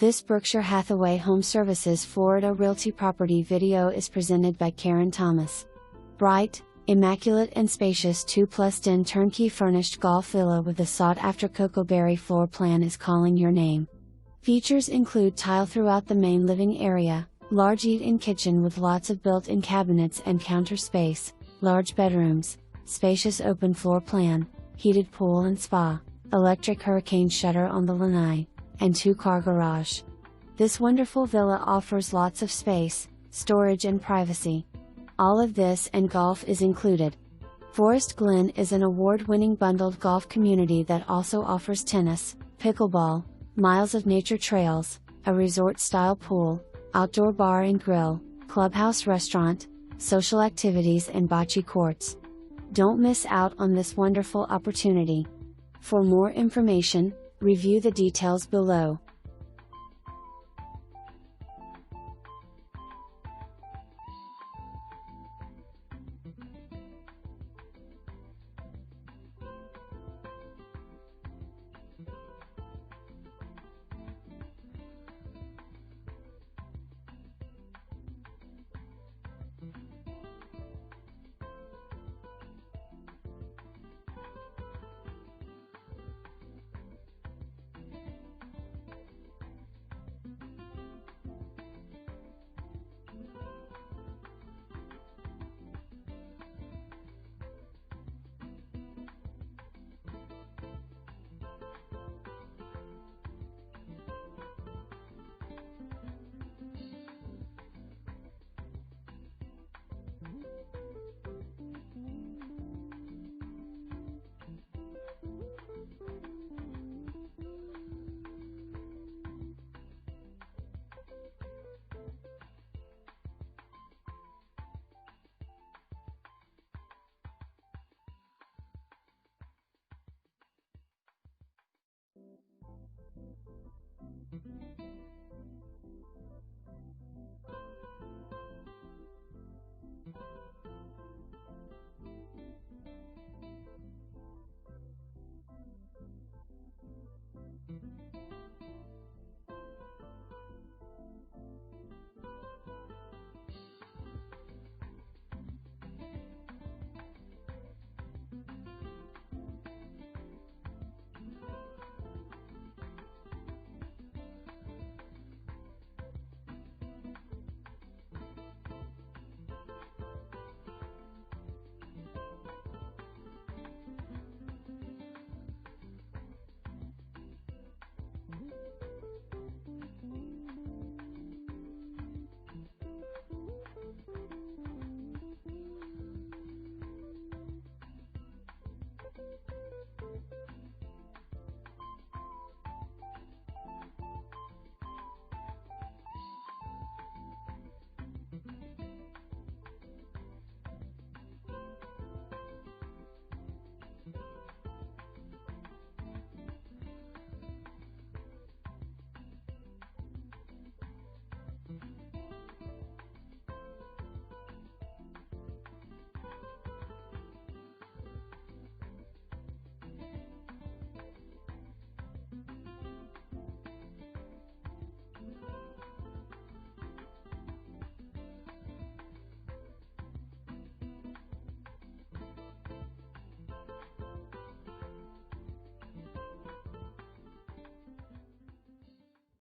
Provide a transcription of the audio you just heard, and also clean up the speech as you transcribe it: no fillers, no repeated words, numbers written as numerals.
This Berkshire Hathaway HomeServices Florida Realty property video is presented by Karen Thomas. Bright, immaculate and spacious 2+den turnkey furnished golf villa with the sought-after Cocoberry floor plan is calling your name. Features include tile throughout the main living area, large eat-in kitchen with lots of built-in cabinets and counter space, large bedrooms, spacious open floor plan, heated pool and spa, electric hurricane shutter on the lanai, and 2-car garage. This wonderful villa offers lots of space, storage and privacy. All of this and golf is included. Forest Glen is an award-winning bundled golf community that also offers tennis, pickleball, miles of nature trails, a resort-style pool, outdoor bar and grill, clubhouse restaurant, social activities and bocce courts. Don't miss out on this wonderful opportunity. For more information, review the details below.